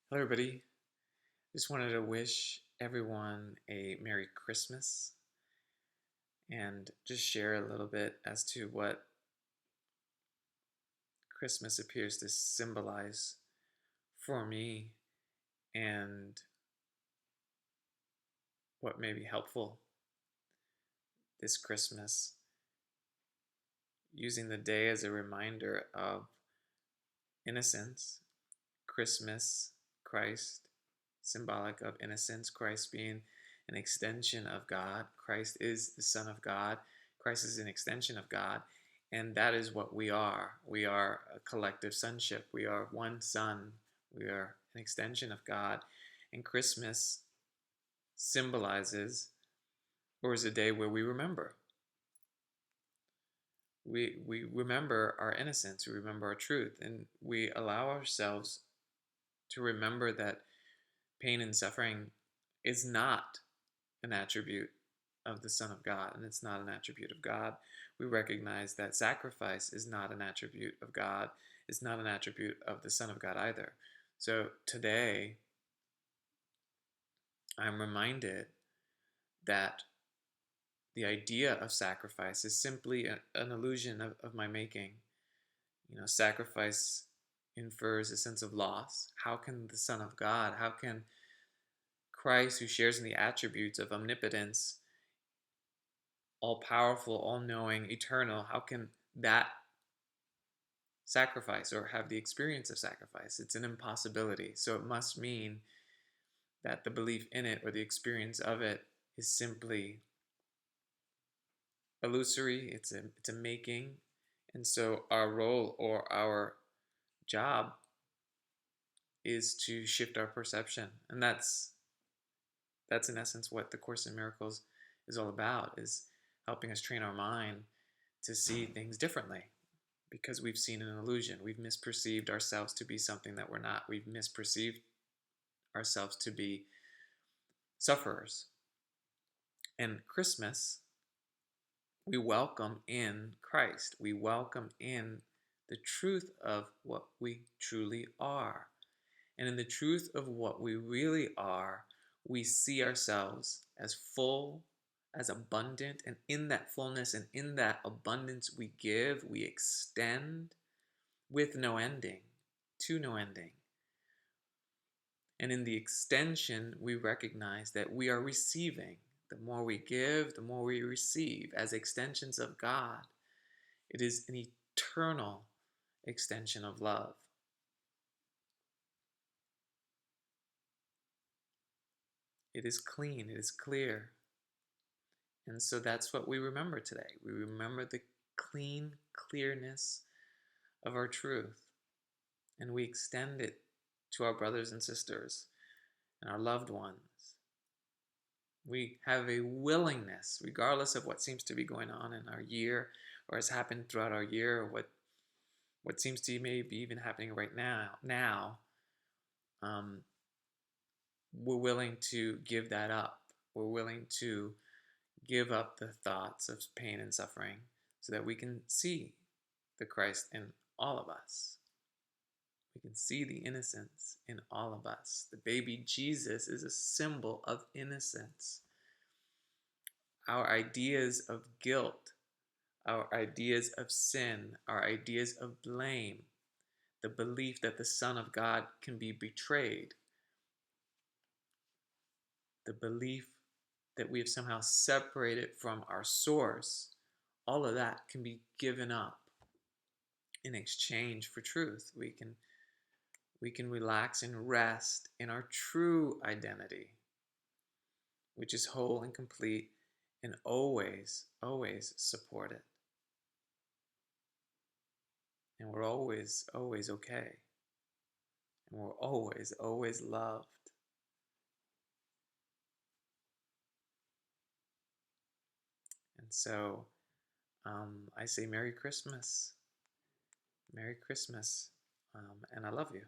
Hello, everybody. Just wanted to wish everyone a Merry Christmas and just share a little bit as to what Christmas appears to symbolize for me and what may be helpful this Christmas, using the day as a reminder of innocence, Christmas, Christ, symbolic of innocence, Christ being an extension of God. Christ is the Son of God. Christ is an extension of God. And that is what we are. We are a collective sonship. We are one Son. We are an extension of God. And Christmas symbolizes, or is a day where we remember. We remember our innocence. We remember our truth. And we allow ourselves to remember that pain and suffering is not an attribute of the Son of God, and it's not an attribute of God. We recognize that sacrifice is not an attribute of God, it's not an attribute of the Son of God either. So today, I'm reminded that the idea of sacrifice is simply an illusion of my making. Sacrifice infers a sense of loss. How can the Son of God, how can Christ, who shares in the attributes of omnipotence, all powerful, all knowing, eternal, how can that sacrifice or have the experience of sacrifice? It's an impossibility. So it must mean that the belief in it or the experience of it is simply illusory. It's a making. And so our role or our job is to shift our perception. And that's in essence what the Course in Miracles is all about, is helping us train our mind to see things differently, because we've seen an illusion. We've misperceived ourselves to be something that we're not. We've misperceived ourselves to be sufferers. And Christmas, we welcome in Christ. We welcome in the truth of what we truly are. And in the truth of what we really are, we see ourselves as full, as abundant, and in that fullness and in that abundance we give, we extend with no ending, to no ending. And in the extension, we recognize that we are receiving. The more we give, the more we receive as extensions of God. It is an eternal extension of love. It is clean, it is clear. And so that's what we remember today. We remember the clean clearness of our truth. And we extend it to our brothers and sisters and our loved ones. We have a willingness, regardless of what seems to be going on in our year or has happened throughout our year, or what seems to maybe even happening right now, we're willing to give that up. We're willing to give up the thoughts of pain and suffering so that we can see the Christ in all of us. We can see the innocence in all of us. The baby Jesus is a symbol of innocence. Our ideas of guilt, our ideas of sin, our ideas of blame, the belief that the Son of God can be betrayed, the belief that we have somehow separated from our source, all of that can be given up in exchange for truth. We can relax and rest in our true identity, which is whole and complete and always, always supported. And we're always, always okay. And we're always, always loved. And so I say Merry Christmas. Merry Christmas. And I love you.